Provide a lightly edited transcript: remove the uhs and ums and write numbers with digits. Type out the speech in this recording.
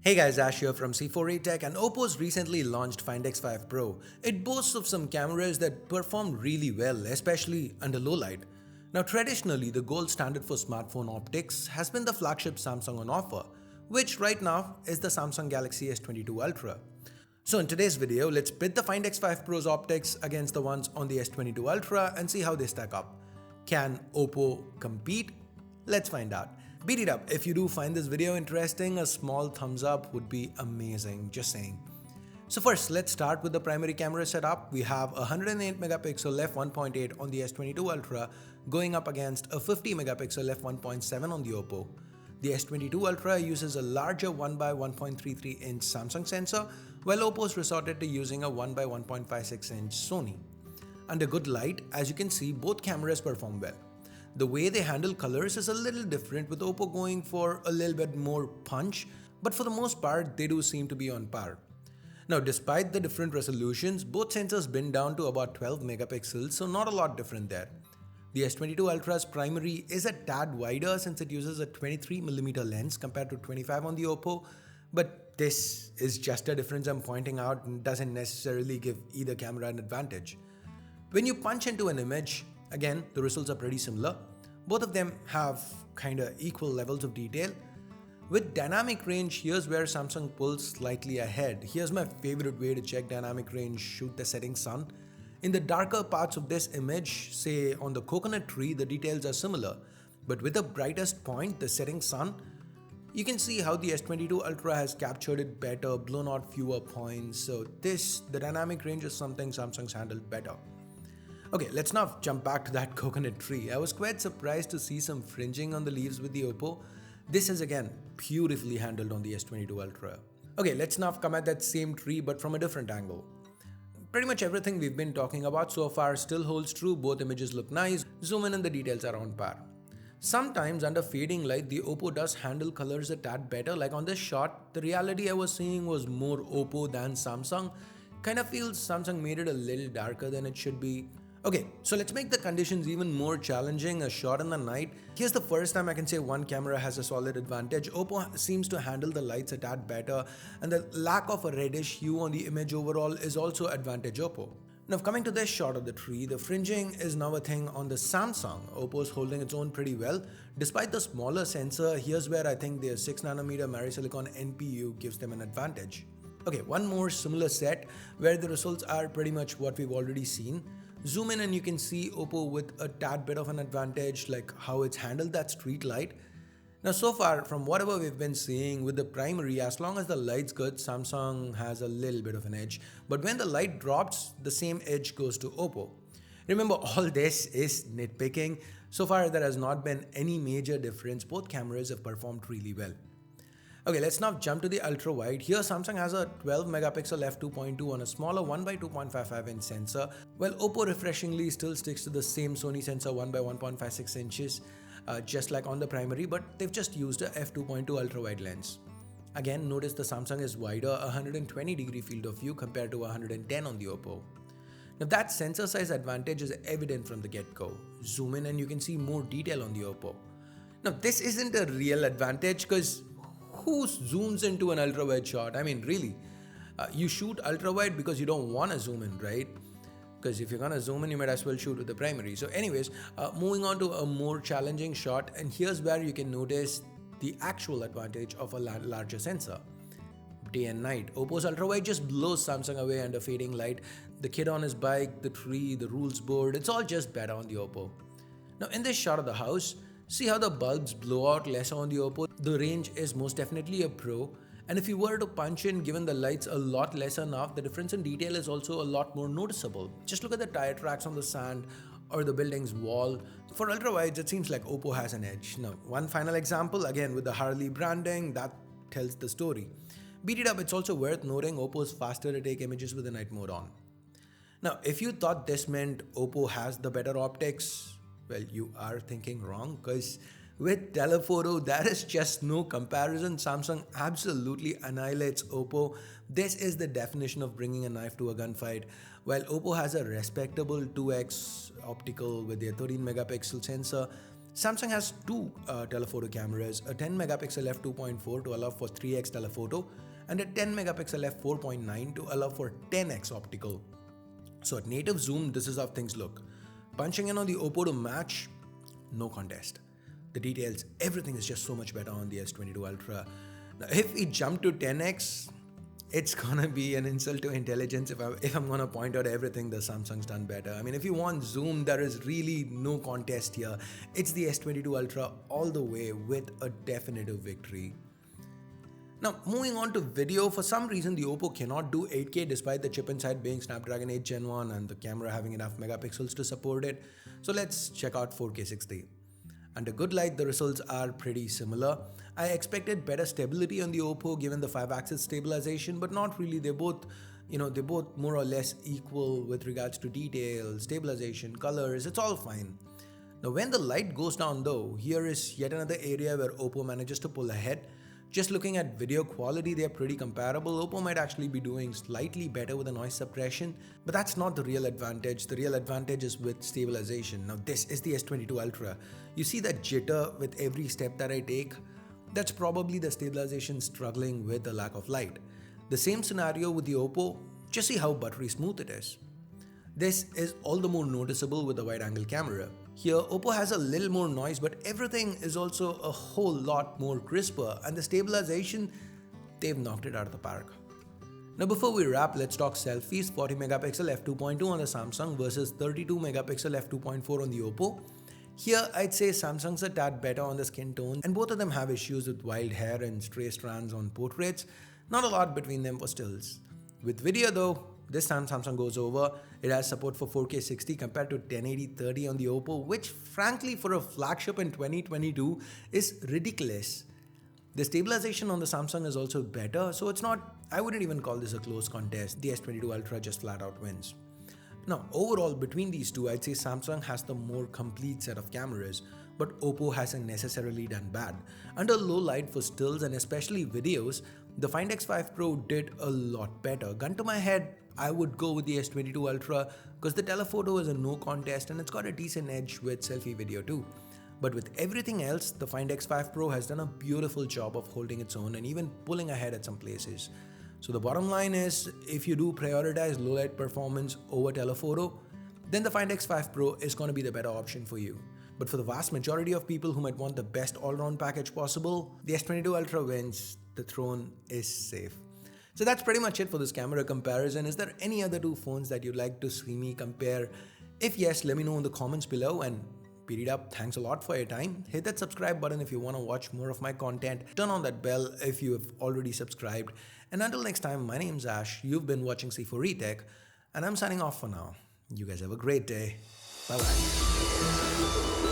Hey guys, Ash here from C4A Tech, and OPPO's recently launched Find X5 Pro. It boasts of some cameras that perform really well, especially under low light. Now traditionally, the gold standard for smartphone optics has been the flagship Samsung on offer, which right now is the Samsung Galaxy S22 Ultra. So in today's video, let's pit the Find X5 Pro's optics against the ones on the S22 Ultra and see how they stack up. Can OPPO compete? Let's find out. Beat it up. If you do find this video interesting, a small thumbs up would be amazing, just saying. So first, let's start with the primary camera setup. We have a 108 megapixel f1.8 on the S22 Ultra going up against a 50 megapixel f1.7 on the OPPO. The S22 Ultra uses a larger 1x1.33 inch Samsung sensor, while OPPO's resorted to using a 1x1.56 inch Sony. Under good light, as you can see, both cameras perform well. The way they handle colors is a little different, with OPPO going for a little bit more punch, but for the most part they do seem to be on par. Now despite the different resolutions, both sensors bend down to about 12 megapixels, so not a lot different there. The S22 Ultra's primary is a tad wider since it uses a 23mm lens compared to 25 on the OPPO, but this is just a difference I'm pointing out and doesn't necessarily give either camera an advantage. When you punch into an image, again, the results are pretty similar. Both of them have kinda equal levels of detail. With dynamic range, here's where Samsung pulls slightly ahead. Here's my favorite way to check dynamic range: shoot the setting sun. In the darker parts of this image, say on the coconut tree, the details are similar. But with the brightest point, the setting sun, you can see how the S22 Ultra has captured it better, blown out fewer points. So the dynamic range is something Samsung's handled better. Okay, let's now jump back to that coconut tree. I was quite surprised to see some fringing on the leaves with the OPPO. This is again beautifully handled on the S22 Ultra. Okay, let's now come at that same tree but from a different angle. Pretty much everything we've been talking about so far still holds true. Both images look nice, zoom in and the details are on par. Sometimes under fading light, the OPPO does handle colors a tad better. Like on this shot, the reality I was seeing was more OPPO than Samsung. Kind of feels Samsung made it a little darker than it should be. Okay, so let's make the conditions even more challenging. A shot in the night. Here's the first time I can say one camera has a solid advantage. OPPO seems to handle the lights a tad better, and the lack of a reddish hue on the image overall is also advantage OPPO. Now coming to this shot of the tree, the fringing is now a thing on the Samsung. OPPO is holding its own pretty well. Despite the smaller sensor, here's where I think their 6nm Marisilicon NPU gives them an advantage. Okay, one more similar set where the results are pretty much what we've already seen. Zoom in and you can see OPPO with a tad bit of an advantage, like how it's handled that street light. Now so far, from whatever we've been seeing with the primary, as long as the light's good, Samsung has a little bit of an edge. But when the light drops, the same edge goes to OPPO. Remember, all this is nitpicking. So far there has not been any major difference. Both cameras have performed really well. Okay, let's now jump to the ultra-wide. Here Samsung has a 12 megapixel f2.2 on a smaller 1x2.55 inch sensor, while OPPO refreshingly still sticks to the same Sony sensor 1x1.56 inches, just like on the primary, but they've just used a f2.2 ultra-wide lens. Again, notice the Samsung is wider, 120 degree field of view compared to 110 on the OPPO. Now that sensor size advantage is evident from the get-go. Zoom in and you can see more detail on the OPPO. Now this isn't a real advantage because who zooms into an ultra-wide shot? I mean, really, you shoot ultra-wide because you don't want to zoom in, right? Because if you're gonna zoom in, you might as well shoot with the primary. So anyways, moving on to a more challenging shot, and here's where you can notice the actual advantage of a larger sensor. Day and night, OPPO's ultra-wide just blows Samsung away under fading light. The kid on his bike, the tree, the rules board, it's all just better on the OPPO. Now in this shot of the house, see how the bulbs blow out less on the OPPO? The range is most definitely a pro, and if you were to punch in, given the light's a lot lesser now, the difference in detail is also a lot more noticeable. Just look at the tire tracks on the sand or the building's wall. For ultrawides, it seems like OPPO has an edge. Now, one final example, again with the Harley branding, that tells the story. Beat it up, it's also worth noting OPPO is faster to take images with the night mode on. Now, if you thought this meant OPPO has the better optics, well, you are thinking wrong, because with Telephoto, there is just no comparison. Samsung absolutely annihilates OPPO. This is the definition of bringing a knife to a gunfight. While OPPO has a respectable 2x optical with their 13 megapixel sensor, Samsung has two telephoto cameras, a 10 megapixel f2.4 to allow for 3x telephoto and a 10 megapixel f4.9 to allow for 10x optical. So at native zoom, this is how things look. Punching in on the OPPO to match, no contest. The details, everything is just so much better on the S22 Ultra. Now, if we jump to 10x, it's gonna be an insult to intelligence if I'm gonna point out everything the Samsung's done better. I mean, if you want zoom, there is really no contest here. It's the S22 Ultra all the way with a definitive victory. Now, moving on to video, for some reason the OPPO cannot do 8K despite the chip inside being Snapdragon 8 Gen 1 and the camera having enough megapixels to support it. So let's check out 4K 60. Under good light, the results are pretty similar. I expected better stability on the OPPO given the 5-axis stabilization, but not really. They're both more or less equal with regards to detail, stabilization, colors. It's all fine. Now, when the light goes down though, here is yet another area where OPPO manages to pull ahead. Just looking at video quality, they are pretty comparable. OPPO might actually be doing slightly better with the noise suppression, but that's not the real advantage. The real advantage is with stabilization. Now this is the S22 Ultra. You see that jitter with every step that I take? That's probably the stabilization struggling with the lack of light. The same scenario with the OPPO, just see how buttery smooth it is. This is all the more noticeable with the wide-angle camera. Here, OPPO has a little more noise, but everything is also a whole lot more crisper, and the stabilization, they've knocked it out of the park. Now before we wrap, let's talk selfies. 40 megapixel f2.2 on the Samsung versus 32 megapixel f2.4 on the OPPO. Here, I'd say Samsung's a tad better on the skin tone, and both of them have issues with wild hair and stray strands on portraits. Not a lot between them for stills. With video though, this time Samsung goes over. It has support for 4K 60 compared to 1080-30 on the OPPO, which frankly for a flagship in 2022 is ridiculous. The stabilization on the Samsung is also better, so I wouldn't even call this a close contest. The S22 Ultra just flat out wins. Now, overall, between these two, I'd say Samsung has the more complete set of cameras, but OPPO hasn't necessarily done bad. Under low light for stills and especially videos, the Find X5 Pro did a lot better. Gun to my head, I would go with the S22 Ultra because the telephoto is a no contest and it's got a decent edge with selfie video too. But with everything else, the Find X5 Pro has done a beautiful job of holding its own and even pulling ahead at some places. So the bottom line is, if you do prioritize low light performance over telephoto, then the Find X5 Pro is going to be the better option for you. But for the vast majority of people who might want the best all-round package possible, the S22 Ultra wins. The throne is safe. So that's pretty much it for this camera comparison. Is there any other two phones that you'd like to see me compare? If yes, let me know in the comments below, and period up, thanks a lot for your time. Hit that subscribe button if you want to watch more of my content. Turn on that bell if you have already subscribed. And until next time, my name's Ash. You've been watching C4E Tech, and I'm signing off for now. You guys have a great day. Bye-bye.